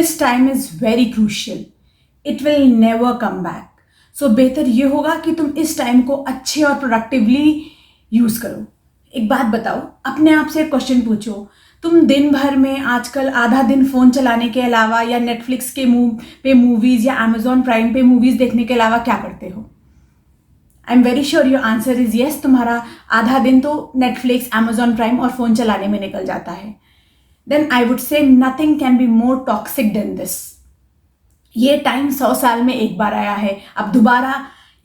This time is very crucial, it will never come back. So बेहतर ये होगा कि तुम इस टाइम को अच्छे और प्रोडक्टिवली यूज़ करो। एक बात बताओ, अपने आप से एक क्वेश्चन पूछो, तुम दिन भर में आजकल आधा दिन फ़ोन चलाने के अलावा या नेटफ्लिक्स के पे मूवीज़ या अमेजॉन प्राइम पे मूवीज़ देखने के अलावा क्या करते हो? I am very sure your answer is yes. तुम्हारा आधा दिन तो नेटफ्लिक्स, अमेजॉन प्राइम और फ़ोन चलाने में निकल जाता है। Then I would say nothing can be more toxic than this. ये टाइम 100 साल में एक बार आया है, अब दोबारा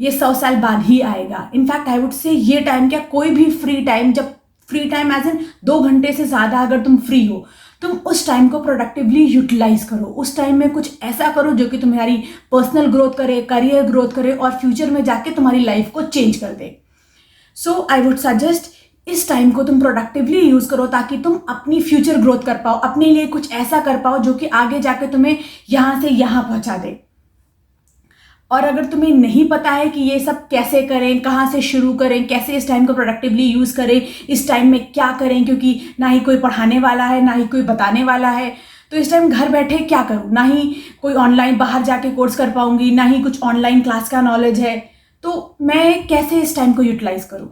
ये 100 साल बाद ही आएगा। इनफैक्ट आई वुड से ये टाइम क्या, कोई भी फ्री टाइम, जब फ्री टाइम एज इन 2 घंटे से ज़्यादा अगर तुम फ्री हो, तुम उस टाइम को प्रोडक्टिवली यूटिलाइज करो। उस टाइम में कुछ ऐसा करो जो कि तुम्हारी पर्सनल ग्रोथ करे, करियर ग्रोथ करे और फ्यूचर में जाके तुम्हारी लाइफ को चेंज कर दे। सो आई वुड सजेस्ट इस टाइम को तुम प्रोडक्टिवली यूज़ करो ताकि तुम अपनी फ्यूचर ग्रोथ कर पाओ, अपने लिए कुछ ऐसा कर पाओ जो कि आगे जाके तुम्हें यहाँ से यहाँ पहुँचा दे। और अगर तुम्हें नहीं पता है कि ये सब कैसे करें, कहाँ से शुरू करें, कैसे इस टाइम को प्रोडक्टिवली यूज़ करें, इस टाइम में क्या करें, क्योंकि ना ही कोई पढ़ाने वाला है, ना ही कोई बताने वाला है, तो इस टाइम घर बैठे क्या करूँ, ना ही कोई ऑनलाइन बाहर जाके कोर्स कर पाऊँगी, ना ही कुछ ऑनलाइन क्लास का नॉलेज है, तो मैं कैसे इस टाइम को यूटिलाइज करूँ?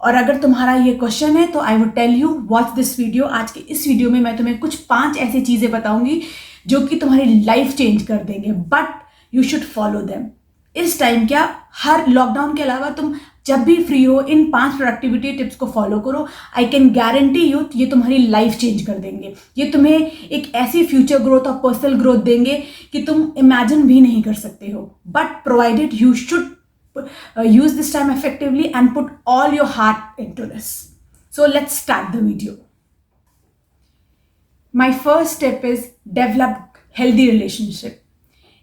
और अगर तुम्हारा ये क्वेश्चन है तो I would tell you watch this video. आज के इस वीडियो में मैं तुम्हें कुछ 5 ऐसी चीज़ें बताऊंगी जो कि तुम्हारी लाइफ चेंज कर देंगे, but you should follow them. इस टाइम क्या, हर लॉकडाउन के अलावा तुम जब भी फ्री हो इन 5 प्रोडक्टिविटी टिप्स को फॉलो करो। आई कैन गारंटी यू ये तुम्हारी लाइफ चेंज कर देंगे। ये तुम्हें एक ऐसी फ्यूचर ग्रोथ और पर्सनल ग्रोथ देंगे कि तुम इमेजिन भी नहीं कर सकते हो, but provided you should use this time effectively and put all your heart into this. So let's start the video. My first step is develop healthy relationship.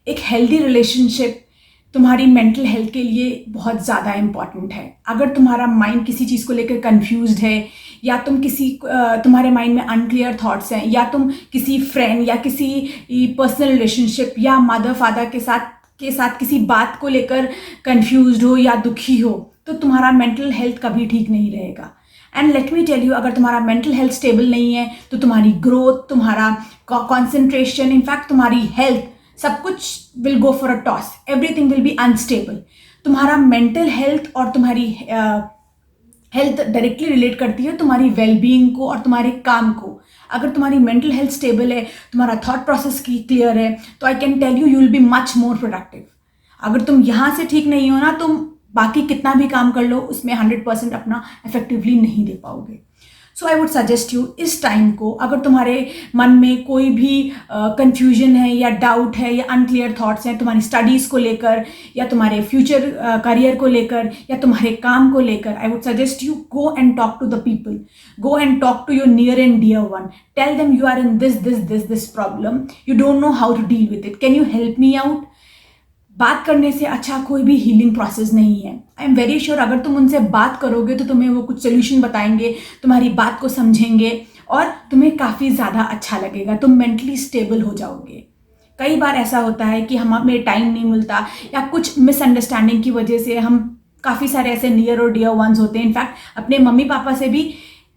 एक healthy relationship तुम्हारी मेंटल हेल्थ के लिए बहुत ज़्यादा important है। अगर तुम्हारा mind किसी चीज़ को लेकर कंफ्यूज्ड है, या तुम तुम्हारे माइंड में अनक्लियर थॉट्स हैं, या तुम किसी फ्रेंड या किसी पर्सनल रिलेशनशिप या मदर फादर के साथ किसी बात को लेकर कंफ्यूज्ड हो या दुखी हो, तो तुम्हारा मेंटल हेल्थ कभी ठीक नहीं रहेगा। And let me tell you, अगर तुम्हारा मेंटल हेल्थ स्टेबल नहीं है तो तुम्हारी ग्रोथ, तुम्हारा कॉन्सेंट्रेशन, इनफैक्ट तुम्हारी हेल्थ, सब कुछ will go for a toss. Everything will be unstable. तुम्हारा मेंटल हेल्थ और तुम्हारी हेल्थ डायरेक्टली रिलेट करती है तुम्हारी वेलबींग को और तुम्हारे काम को। अगर तुम्हारी मेंटल हेल्थ स्टेबल है, तुम्हारा थॉट प्रोसेस की क्लियर है, तो I can tell you you will be much more productive. अगर तुम यहाँ से ठीक नहीं हो ना, तुम बाकी कितना भी काम कर लो उसमें 100% अपना इफेक्टिवली नहीं दे पाओगे। सो आई वुड सजेस्ट यू इस टाइम को, अगर तुम्हारे मन में कोई भी कंफ्यूजन है या डाउट है या अनक्लियर थॉट्स हैं तुम्हारी स्टडीज़ को लेकर या तुम्हारे फ्यूचर करियर को लेकर या तुम्हारे काम को लेकर, I would suggest you go and talk to the people, go and talk to your near and dear one, tell them you are in this problem, you don't know how to deal with it, can you help me out. बात करने से अच्छा कोई भी healing process नहीं है। आई am very sure अगर तुम उनसे बात करोगे तो तुम्हें वो कुछ सोल्यूशन बताएंगे, तुम्हारी बात को समझेंगे और तुम्हें काफ़ी ज़्यादा अच्छा लगेगा, तुम मेंटली स्टेबल हो जाओगे। कई बार ऐसा होता है कि हमें टाइम नहीं मिलता या कुछ मिसअंडरस्टैंडिंग की वजह से हम काफ़ी सारे ऐसे नियर और डियर वंस होते हैं, इनफैक्ट अपने मम्मी पापा से भी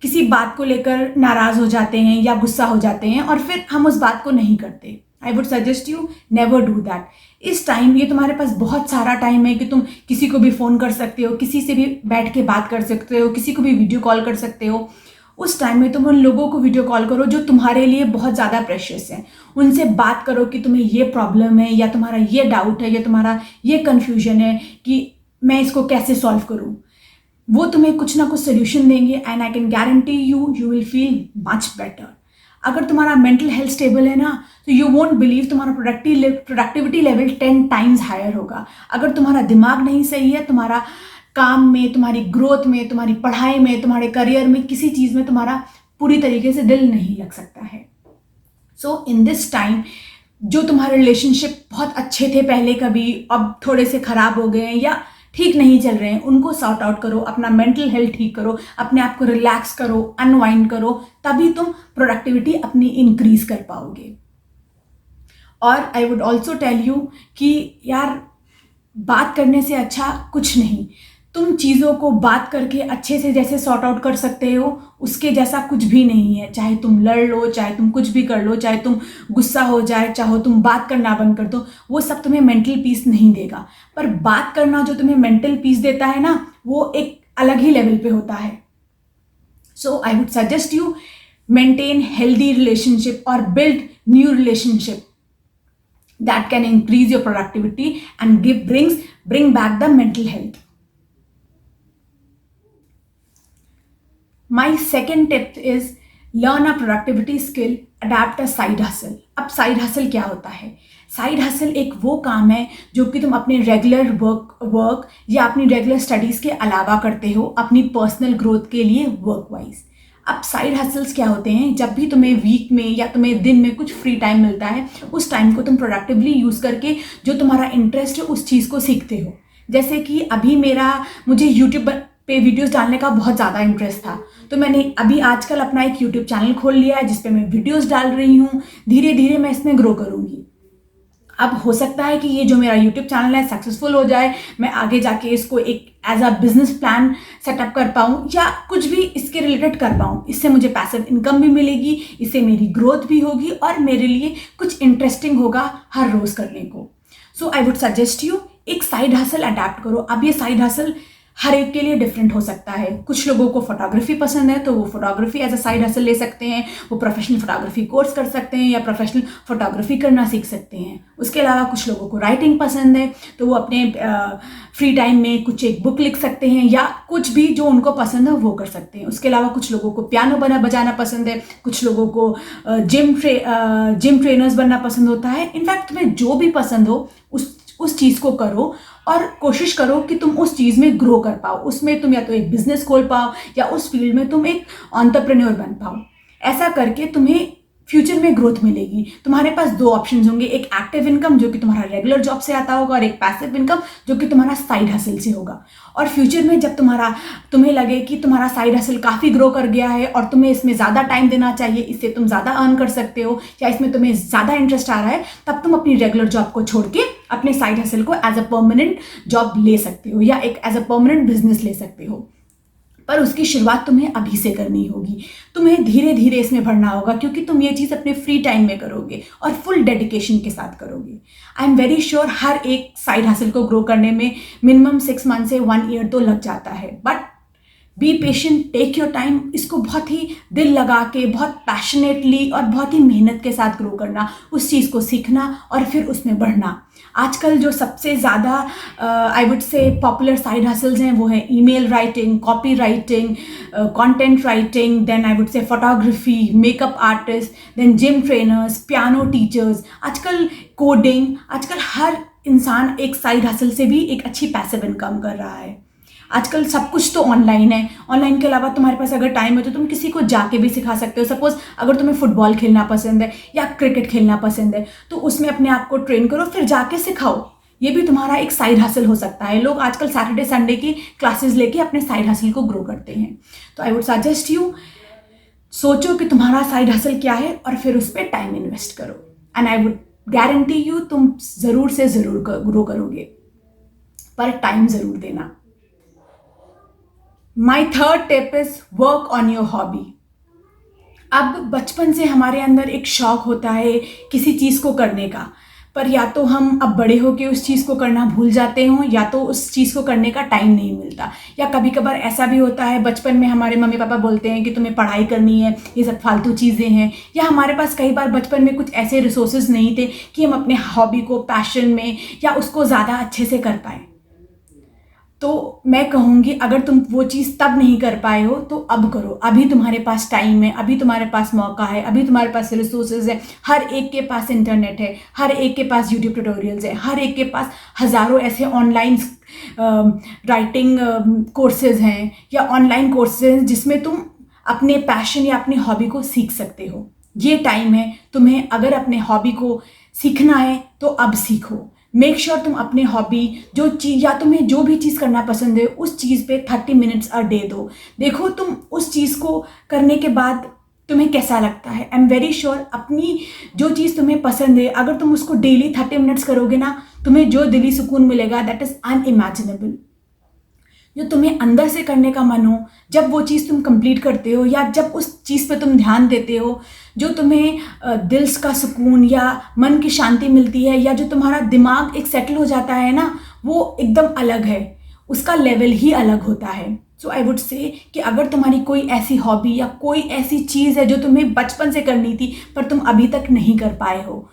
किसी बात को लेकर नाराज़ हो जाते हैं या गुस्सा हो जाते हैं और फिर हम उस बात को नहीं करते। आई would suggest you never do that. इस टाइम ये तुम्हारे पास बहुत सारा टाइम है कि तुम किसी को भी फ़ोन कर सकते हो, किसी से भी बैठ के बात कर सकते हो, किसी को भी वीडियो कॉल कर सकते हो। उस टाइम में तुम उन लोगों को वीडियो कॉल करो जो तुम्हारे लिए बहुत ज़्यादा प्रेशियस हैं। उनसे बात करो कि तुम्हें ये प्रॉब्लम है या तुम्हारा ये डाउट है या तुम्हारा ये कन्फ्यूजन है कि मैं इसको कैसे सॉल्व करूँ। वो तुम्हें कुछ ना कुछ सोल्यूशन देंगे and I can guarantee you will feel much better. अगर तुम्हारा मेंटल हेल्थ स्टेबल है ना, तो यू वोंट बिलीव तुम्हारा प्रोडक्टिविटी लेवल 10 टाइम्स हायर होगा। अगर तुम्हारा दिमाग नहीं सही है, तुम्हारा काम में, तुम्हारी ग्रोथ में, तुम्हारी पढ़ाई में, तुम्हारे करियर में, किसी चीज़ में तुम्हारा पूरी तरीके से दिल नहीं लग सकता है। सो इन दिस टाइम जो तुम्हारे रिलेशनशिप बहुत अच्छे थे पहले, कभी अब थोड़े से ख़राब हो गए हैं या ठीक नहीं चल रहे हैं, उनको सॉर्ट आउट करो, अपना मेंटल हेल्थ ठीक करो, अपने आप को रिलैक्स करो, अनवाइंड करो, तभी तुम प्रोडक्टिविटी अपनी इंक्रीज कर पाओगे। और I would also tell you कि यार बात करने से अच्छा कुछ नहीं। तुम चीज़ों को बात करके अच्छे से जैसे सॉर्ट आउट कर सकते हो, उसके जैसा कुछ भी नहीं है। चाहे तुम लड़ लो, चाहे तुम कुछ भी कर लो, चाहे तुम गुस्सा हो जाए, चाहो तुम बात करना बंद कर दो, वो सब तुम्हें मेंटल पीस नहीं देगा। पर बात करना जो तुम्हें मेंटल पीस देता है ना, वो एक अलग ही लेवल पे होता है। So I would suggest you maintain healthy relationship और build new relationship that can increase your productivity and bring back the mental health. My second tip is learn a productivity skill, adapt a side hustle. अब side hustle क्या होता है? Side hustle एक वो काम है जो कि तुम अपने रेगुलर वर्क या अपनी रेगुलर स्टडीज के अलावा करते हो अपनी पर्सनल ग्रोथ के लिए वर्क वाइज। अब साइड हसल्स क्या होते हैं? जब भी तुम्हें वीक में या तुम्हें दिन में कुछ फ्री टाइम मिलता है, उस टाइम को तुम प्रोडक्टिवली यूज़ करके जो तुम्हारा इंटरेस्ट है उस चीज़ को सीखते हो। जैसे कि अभी मुझे यूट्यूब पे वीडियोस डालने का बहुत ज़्यादा इंटरेस्ट था, तो मैंने अभी आजकल अपना एक यूट्यूब चैनल खोल लिया है जिस पे मैं वीडियोस डाल रही हूँ। धीरे धीरे मैं इसमें ग्रो करूँगी। अब हो सकता है कि ये जो मेरा यूट्यूब चैनल है सक्सेसफुल हो जाए, मैं आगे जाके इसको एक as a business plan setup कर पाऊँ या कुछ भी इसके रिलेटेड कर पाऊँ। इससे मुझे पैसिव इनकम भी मिलेगी, इससे मेरी ग्रोथ भी होगी और मेरे लिए कुछ इंटरेस्टिंग होगा हर रोज़ करने को। सो आई वुड सजेस्ट यू एक साइड हसल अडैप्ट करो। अब ये साइड हसल हर एक के लिए डिफरेंट हो सकता है। कुछ लोगों को फोटोग्राफी पसंद है तो वो photography as a side hustle ले सकते हैं, वो प्रोफेशनल फोटोग्राफी कोर्स कर सकते हैं या प्रोफेशनल फोटोग्राफी करना सीख सकते हैं। उसके अलावा कुछ लोगों को राइटिंग पसंद है तो वो अपने फ्री टाइम में कुछ एक बुक लिख सकते हैं या कुछ भी जो उनको पसंद है वो कर सकते हैं। उसके अलावा कुछ लोगों को पियानो बजाना पसंद है, कुछ लोगों को जिम ट्रेनर्स बनना पसंद होता है। इनफैक्ट तुम्हें जो भी पसंद हो उस चीज़ को करो और कोशिश करो कि तुम उस चीज़ में ग्रो कर पाओ। उसमें तुम या तो एक बिजनेस खोल पाओ या उस फील्ड में तुम एक एंटरप्रेन्योर बन पाओ। ऐसा करके तुम्हें फ्यूचर में ग्रोथ मिलेगी। तुम्हारे पास दो ऑप्शंस होंगे, एक एक्टिव इनकम जो कि तुम्हारा रेगुलर जॉब से आता होगा और एक पैसिव इनकम जो कि तुम्हारा साइड हसल से होगा। और फ्यूचर में जब तुम्हें लगे कि तुम्हारा साइड हसल काफ़ी ग्रो कर गया है और तुम्हें इसमें ज़्यादा टाइम देना चाहिए, इससे तुम ज़्यादा अर्न कर सकते हो या इसमें तुम्हें ज़्यादा इंटरेस्ट आ रहा है, तब तुम अपनी रेगुलर जॉब को छोड़ के अपने साइड हसल को एज अ परमानेंट जॉब ले सकते हो या एक एज अ परमानेंट बिजनेस ले सकते हो। पर उसकी शुरुआत तुम्हें अभी से करनी होगी। तुम्हें धीरे धीरे इसमें बढ़ना होगा क्योंकि तुम ये चीज़ अपने फ्री टाइम में करोगे और फुल डेडिकेशन के साथ करोगे। आई एम वेरी श्योर हर एक साइड हसल को ग्रो करने में मिनिमम 6 मंथ से 1 ईयर तो लग जाता है। But be patient, take your time. इसको बहुत ही दिल लगा के, बहुत पैशनेटली और बहुत ही मेहनत के साथ ग्रो करना, उस चीज़ को सीखना और फिर उसमें बढ़ना। आजकल जो सबसे ज़्यादा I would say popular side hustles हैं वो है email writing, copy writing, content writing, then I would say photography, makeup artist, then gym trainers, piano teachers, आजकल कोडिंग। आजकल हर इंसान एक साइड हसल से भी एक अच्छी पैसिव इनकम कर रहा है। आजकल सब कुछ तो ऑनलाइन है। ऑनलाइन के अलावा तुम्हारे पास अगर टाइम है तो तुम किसी को जाके भी सिखा सकते हो। सपोज अगर तुम्हें फुटबॉल खेलना पसंद है या क्रिकेट खेलना पसंद है तो उसमें अपने आप को ट्रेन करो, फिर जाके सिखाओ। ये भी तुम्हारा एक साइड हसल हो सकता है। लोग आजकल सैटरडे संडे की क्लासेस लेके अपने साइड हसल को ग्रो करते हैं। तो आई वुड सजेस्ट यू, सोचो कि तुम्हारा साइड हसल क्या है और फिर उस पर टाइम इन्वेस्ट करो and I would guarantee you तुम ज़रूर से ज़रूर ग्रो करोगे, पर टाइम ज़रूर देना। My third tip is work on your hobby. अब बचपन से हमारे अंदर एक शौक होता है किसी चीज़ को करने का, पर या तो हम अब बड़े होके उस चीज़ को करना भूल जाते हों या तो उस चीज़ को करने का टाइम नहीं मिलता। या कभी कभार ऐसा भी होता है बचपन में हमारे मम्मी पापा बोलते हैं कि तुम्हें पढ़ाई करनी है, ये सब फालतू चीज़ें हैं, या हमारे पास कई बार बचपन में कुछ ऐसे रिसोर्सेज नहीं थे कि हम अपने हॉबी को पैशन में या उसको ज़्यादा अच्छे से कर पाए। तो मैं कहूँगी अगर तुम वो चीज़ तब नहीं कर पाए हो तो अब करो। अभी तुम्हारे पास टाइम है, अभी तुम्हारे पास मौका है, अभी तुम्हारे पास रिसोर्सेज है। हर एक के पास इंटरनेट है, हर एक के पास यूट्यूब ट्यूटोरियल्स है, हर एक के पास हज़ारों ऐसे ऑनलाइन राइटिंग कोर्सेज हैं या ऑनलाइन कोर्सेज हैं जिसमें तुम अपने पैशन या अपनी हॉबी को सीख सकते हो। ये टाइम है तुम्हें, अगर अपने हॉबी को सीखना है तो अब सीखो। मेक श्योर तुम अपने हॉबी जो चीज़ या तुम्हें जो भी चीज़ करना पसंद है उस चीज़ पे 30 मिनट्स अ डे दो। देखो तुम उस चीज़ को करने के बाद तुम्हें कैसा लगता है। आई एम वेरी श्योर अपनी जो चीज़ तुम्हें पसंद है अगर तुम उसको डेली 30 मिनट्स करोगे ना, तुम्हें जो दिली सुकून मिलेगा दैट इज़ अनइमेजिनेबल। जो तुम्हें अंदर से करने का मन हो, जब वो चीज़ तुम कंप्लीट करते हो या जब उस चीज़ पे तुम ध्यान देते हो, जो तुम्हें दिल का सुकून या मन की शांति मिलती है, या जो तुम्हारा दिमाग एक सेटल हो जाता है ना, वो एकदम अलग है, उसका लेवल ही अलग होता है। सो आई वुड से कि अगर तुम्हारी कोई ऐसी हॉबी या कोई ऐसी चीज़ है जो तुम्हें बचपन से करनी थी पर तुम अभी तक नहीं कर पाए हो,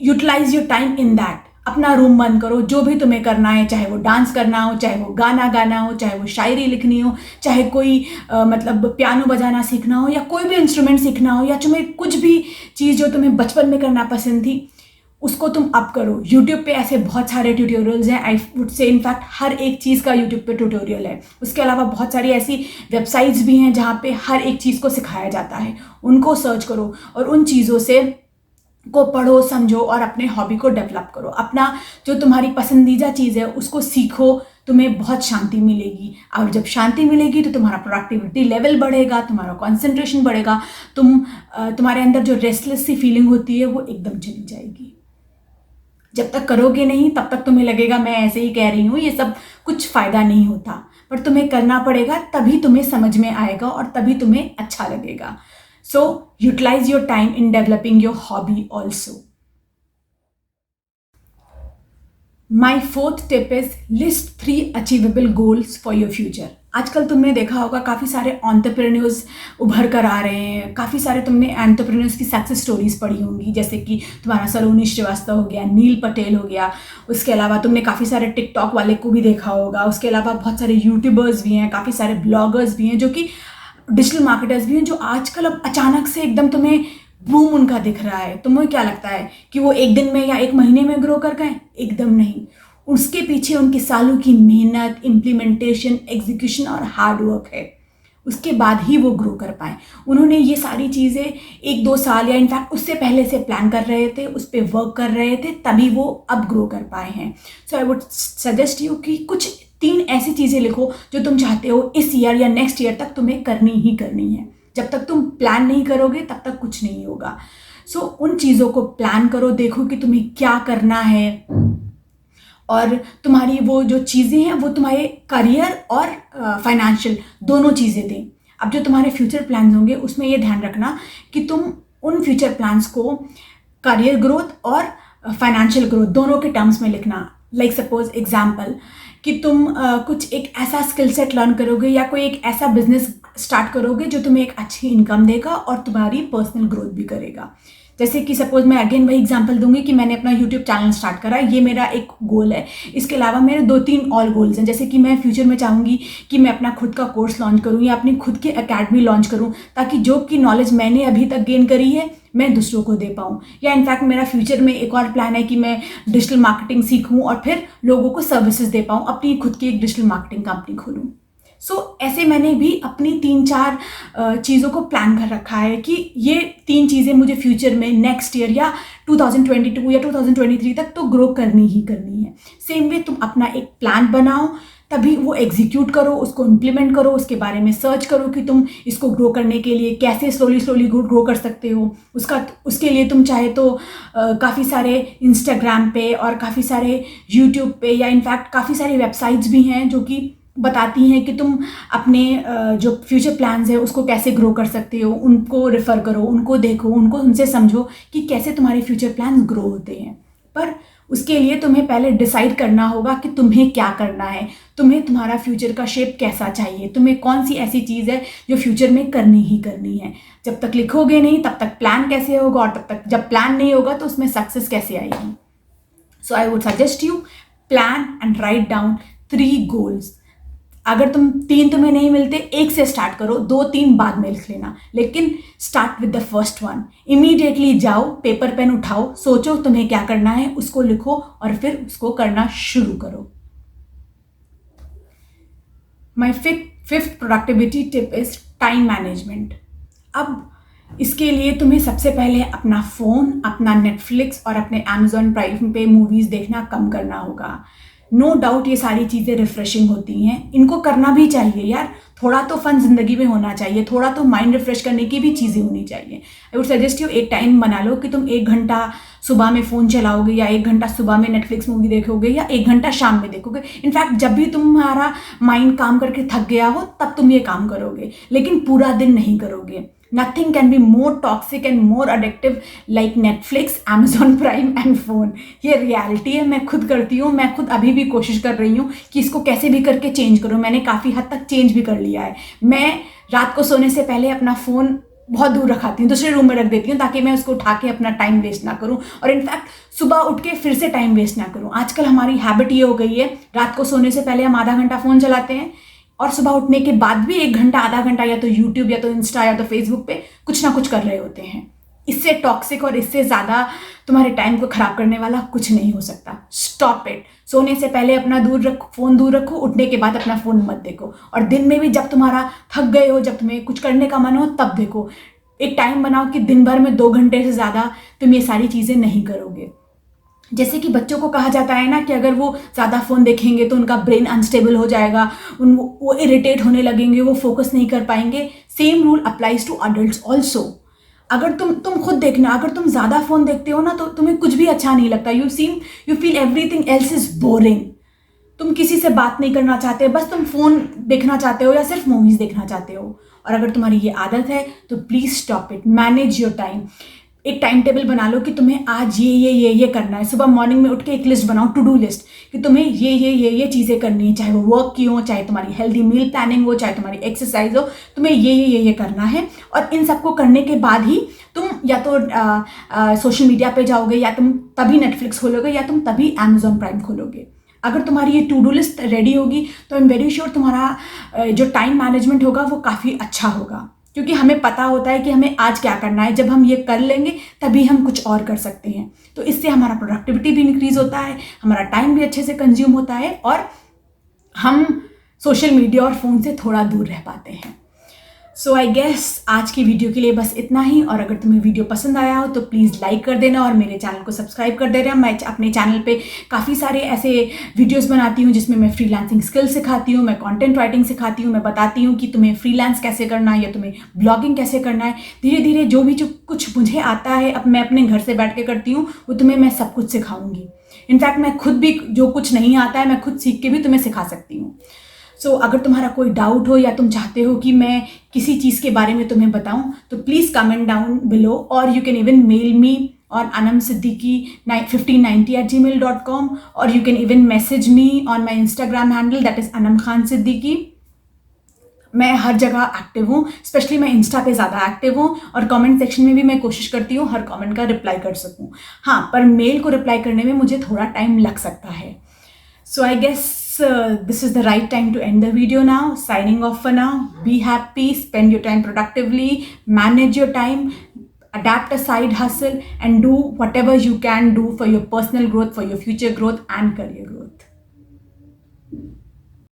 utilize your time in that. अपना रूम बंद करो, जो भी तुम्हें करना है, चाहे वो डांस करना हो, चाहे वो गाना गाना हो, चाहे वो शायरी लिखनी हो, चाहे कोई मतलब पियानो बजाना सीखना हो, या कोई भी इंस्ट्रूमेंट सीखना हो, या तुम्हें कुछ भी चीज़ जो तुम्हें बचपन में करना पसंद थी उसको तुम अब करो। यूट्यूब पे ऐसे बहुत सारे ट्यूटोरियल्स हैं, आई वुड से इनफैक्ट हर एक चीज़ का यूट्यूब पे ट्यूटोरियल है। उसके अलावा बहुत सारी ऐसी वेबसाइट्स भी हैं जहाँ पे हर एक चीज़ को सिखाया जाता है, उनको सर्च करो और उन चीज़ों से को पढ़ो, समझो और अपने हॉबी को डेवलप करो। अपना जो तुम्हारी पसंदीदा चीज़ है उसको सीखो, तुम्हें बहुत शांति मिलेगी, और जब शांति मिलेगी तो तुम्हारा प्रोडक्टिविटी लेवल बढ़ेगा, तुम्हारा कंसंट्रेशन बढ़ेगा, तुम्हारे अंदर जो रेस्टलेस सी फीलिंग होती है वो एकदम चली जाएगी। जब तक करोगे नहीं तब तक तुम्हें लगेगा मैं ऐसे ही कह रही हूँ, ये सब कुछ फ़ायदा नहीं होता, पर तुम्हें करना पड़ेगा, तभी तुम्हें समझ में आएगा और तभी तुम्हें अच्छा लगेगा। So utilise your time in developing your hobby also. My fourth tip is list 3 achievable goals for your future. आजकल तुमने देखा होगा काफ़ी सारे एंटरप्रेन्योर्स उभर कर आ रहे हैं, काफ़ी सारे तुमने एंटरप्रेन्योर्स की सक्सेस स्टोरीज पढ़ी होंगी, जैसे कि तुम्हारा सलोनी श्रीवास्तव हो गया, नील पटेल हो गया। उसके अलावा तुमने काफ़ी सारे टिकटॉक वाले को भी देखा होगा। उसके अलावा बहुत सारे यूट्यूबर्स भी हैं, काफ़ी सारे ब्लॉगर्स भी हैं, जो कि डिजिटल मार्केटर्स भी हैं, जो आजकल अब अचानक से एकदम तुम्हें बूम उनका दिख रहा है। तुम्हें क्या लगता है कि वो एक दिन में या एक महीने में ग्रो कर गए? एकदम नहीं। उसके पीछे उनके सालों की मेहनत, इम्प्लीमेंटेशन, एग्जीक्यूशन और हार्ड वर्क है। उसके बाद ही वो ग्रो कर पाए। उन्होंने ये सारी चीज़ें 1-2 साल या इनफैक्ट उससे पहले से प्लान कर रहे थे, उस पर वर्क कर रहे थे, तभी वो अब ग्रो कर पाए हैं। सो आई वुड सजेस्ट यू कि कुछ 3 ऐसी चीज़ें लिखो जो तुम चाहते हो इस ईयर या नेक्स्ट ईयर तक तुम्हें करनी ही करनी है। जब तक तुम प्लान नहीं करोगे तब तक कुछ नहीं होगा। सो उन चीज़ों को प्लान करो, देखो कि तुम्हें क्या करना है, और तुम्हारी वो जो चीज़ें हैं वो तुम्हारे करियर और फाइनेंशियल दोनों चीज़ें दें। अब जो तुम्हारे फ्यूचर प्लान्स होंगे उसमें ये ध्यान रखना कि तुम उन फ्यूचर प्लान्स को करियर ग्रोथ और फाइनेंशियल ग्रोथ दोनों के टर्म्स में लिखना। लाइक सपोज एग्जाम्पल कि तुम कुछ एक ऐसा स्किल सेट लर्न करोगे या कोई एक ऐसा बिजनेस स्टार्ट करोगे जो तुम्हें एक अच्छी इनकम देगा और तुम्हारी पर्सनल ग्रोथ भी करेगा। जैसे कि सपोज मैं अगेन वही एग्जांपल दूंगी कि मैंने अपना यूट्यूब चैनल स्टार्ट करा, ये मेरा एक गोल है। इसके अलावा मेरे 2-3 और गोल्स हैं, जैसे कि मैं फ्यूचर में चाहूँगी कि मैं अपना खुद का कोर्स लॉन्च करूँ या अपनी खुद की अकेडमी लॉन्च करूँ, ताकि जो की नॉलेज मैंने अभी तक गेन करी है मैं दूसरों को दे पाऊँ। या इनफैक्ट मेरा फ्यूचर में एक और प्लान है कि मैं डिजिटल मार्केटिंग सीखूँ और फिर लोगों को सर्विसेज दे पाऊँ, अपनी खुद की एक डिजिटल मार्केटिंग कंपनी खोलूँ। सो ऐसे मैंने भी अपनी 3-4 चीज़ों को प्लान कर रखा है कि ये 3 चीज़ें मुझे फ्यूचर में नेक्स्ट ईयर या 2022 या 2023 तक तो ग्रो करनी ही करनी है। सेम वे तुम अपना एक प्लान बनाओ, तभी वो एग्जीक्यूट करो, उसको इम्प्लीमेंट करो, उसके बारे में सर्च करो कि तुम इसको ग्रो करने के लिए कैसे स्लोली ग्रो कर सकते हो। उसके लिए तुम चाहे तो काफ़ी सारे इंस्टाग्राम पे और काफ़ी सारे यूट्यूब पे या इनफैक्ट काफ़ी सारी वेबसाइट्स भी हैं जो कि बताती हैं कि तुम अपने जो फ्यूचर प्लान्स है उसको कैसे ग्रो कर सकते हो। उनको रेफ़र करो, उनको देखो, उनसे समझो कि कैसे तुम्हारे फ्यूचर प्लान्स ग्रो होते हैं। पर उसके लिए तुम्हें पहले डिसाइड करना होगा कि तुम्हें क्या करना है, तुम्हें तुम्हारा फ्यूचर का शेप कैसा चाहिए, तुम्हें कौन सी ऐसी चीज़ है जो फ्यूचर में करनी ही करनी है। जब तक लिखोगे नहीं तब तक प्लान कैसे होगा, और तब तक जब प्लान नहीं होगा तो उसमें सक्सेस कैसे आएगी। So I would suggest you plan and write down 3 goals. अगर 3 तुम्हें नहीं मिलते, 1 से स्टार्ट करो, 2-3 बाद में लिख लेना, लेकिन start with the first one. Immediately जाओ, पेपर पेन उठाओ, सोचो तुम्हें क्या करना है, उसको लिखो और फिर उसको करना शुरू करो। माई fifth productivity tip is time management. अब इसके लिए तुम्हें सबसे पहले अपना फ़ोन, अपना नेटफ्लिक्स और अपने अमेजॉन प्राइम पे मूवीज़ देखना कम करना होगा। नो डाउट ये सारी चीज़ें रिफ्रेशिंग होती हैं, इनको करना भी चाहिए यार। थोड़ा तो फन जिंदगी में होना चाहिए, थोड़ा तो माइंड रिफ्रेश करने की भी चीज़ें होनी चाहिए। आई वुड सजेस्ट यू एक टाइम बना लो कि तुम 1 घंटा सुबह में फ़ोन चलाओगे, या 1 घंटा सुबह में नेटफ्लिक्स मूवी देखोगे, या 1 घंटा शाम में देखोगे। इनफैक्ट जब भी तुम्हारा माइंड काम करके थक गया हो तब तुम ये काम करोगे, लेकिन पूरा दिन नहीं करोगे। Nothing can be more toxic and more addictive like Netflix, Amazon Prime and phone। ये रियलिटी है, मैं खुद करती हूँ, मैं खुद अभी भी कोशिश कर रही हूँ कि इसको कैसे भी करके चेंज करूँ। मैंने काफ़ी हद तक चेंज भी कर लिया है। मैं रात को सोने से पहले अपना फ़ोन बहुत दूर रखाती हूँ, दूसरे रूम में रख देती हूँ, ताकि मैं उसको उठा के अपना टाइम वेस्ट ना करूँ, और इनफैक्ट सुबह उठ के फिर से टाइम वेस्ट ना करूँ। आजकल हमारी हैबिट ये हो गई है, रात को सोने से पहले हम आधा घंटा फ़ोन चलाते हैं, और सुबह उठने के बाद भी 1 घंटा आधा घंटा या तो यूट्यूब या तो इंस्टा या तो फेसबुक पे कुछ ना कुछ कर रहे होते हैं। इससे टॉक्सिक और इससे ज़्यादा तुम्हारे टाइम को ख़राब करने वाला कुछ नहीं हो सकता। Stop it. सोने से पहले अपना फ़ोन दूर रखो, उठने के बाद अपना फ़ोन मत देखो, और दिन में भी जब तुम्हारा थक गए हो, जब तुम्हें कुछ करने का मन हो तब देखो। एक टाइम बनाओ कि दिन भर में 2 घंटे से ज़्यादा तुम ये सारी चीज़ें नहीं करोगे। जैसे कि बच्चों को कहा जाता है ना कि अगर वो ज़्यादा फ़ोन देखेंगे तो उनका ब्रेन अनस्टेबल हो जाएगा, वो इरिटेट होने लगेंगे, वो फोकस नहीं कर पाएंगे। Same rule applies to adults also. अगर तुम खुद देखना, अगर तुम ज़्यादा फ़ोन देखते हो ना तो तुम्हें कुछ भी अच्छा नहीं लगता। You feel everything else is boring. तुम किसी से बात नहीं करना चाहते, बस तुम फ़ोन देखना चाहते हो या सिर्फ मूवीज़ देखना चाहते हो। और अगर तुम्हारी ये आदत है तो please stop it. Manage your time. एक टाइम टेबल बना लो कि तुम्हें आज ये करना है। सुबह मॉर्निंग में उठ के एक लिस्ट बनाओ, टू डू लिस्ट, कि तुम्हें ये चीज़ें करनी है, चाहे वो वर्क की हो, चाहे तुम्हारी हेल्दी मील प्लानिंग हो, चाहे तुम्हारी एक्सरसाइज हो, तुम्हें ये करना है। और इन सबको करने के बाद ही तुम या तो सोशल मीडिया पे जाओगे, या तुम तभी नेटफ्लिक्स खोलोगे, या तुम तभी अमेजॉन प्राइम खोलोगे। अगर तुम्हारी ये टू डू लिस्ट रेडी होगी तो आई एम वेरी श्योर तुम्हारा जो टाइम मैनेजमेंट होगा वो काफ़ी अच्छा होगा, क्योंकि हमें पता होता है कि हमें आज क्या करना है। जब हम ये कर लेंगे तभी हम कुछ और कर सकते हैं। तो इससे हमारा प्रोडक्टिविटी भी इंक्रीज होता है, हमारा टाइम भी अच्छे से कंज्यूम होता है, और हम सोशल मीडिया और फ़ोन से थोड़ा दूर रह पाते हैं। सो आई गेस आज की वीडियो के लिए बस इतना ही। और अगर तुम्हें वीडियो पसंद आया हो तो प्लीज़ लाइक कर देना और मेरे चैनल को सब्सक्राइब कर देना। मैं अपने चैनल पे काफ़ी सारे ऐसे वीडियोस बनाती हूँ जिसमें मैं फ्रीलांसिंग स्किल्स सिखाती हूँ, मैं कंटेंट राइटिंग सिखाती हूँ, मैं बताती हूँ कि तुम्हें फ्रीलांस कैसे करना है या तुम्हें ब्लॉगिंग कैसे करना है। धीरे धीरे जो कुछ मुझे आता है, अब मैं अपने घर से बैठ के करती हूँ, वो तुम्हें मैं सब कुछ सिखाऊंगी। इनफैक्ट मैं खुद भी जो कुछ नहीं आता है मैं खुद सीख के भी तुम्हें सिखा सकती हूँ। सो अगर तुम्हारा कोई डाउट हो या तुम चाहते हो कि मैं किसी चीज़ के बारे में तुम्हें बताऊं तो प्लीज़ कमेंट डाउन बिलो, और you can even mail me on anamsiddiqui1590@gmail.com, or you can even message me on my Instagram handle, that is Anam Khan Siddiqui। मैं हर जगह एक्टिव हूँ, स्पेशली मैं इंस्टा पे ज़्यादा एक्टिव हूँ, और कमेंट सेक्शन में भी मैं कोशिश करती हूँ हर कमेंट का रिप्लाई कर सकूँ। हाँ, पर मेल को रिप्लाई करने में मुझे थोड़ा टाइम लग सकता है। So I guess this is the right time to end the video now. Signing off for now. Be happy, spend your time productively, manage your time, adapt a side hustle, and do whatever you can do for your personal growth, for your future growth and career growth.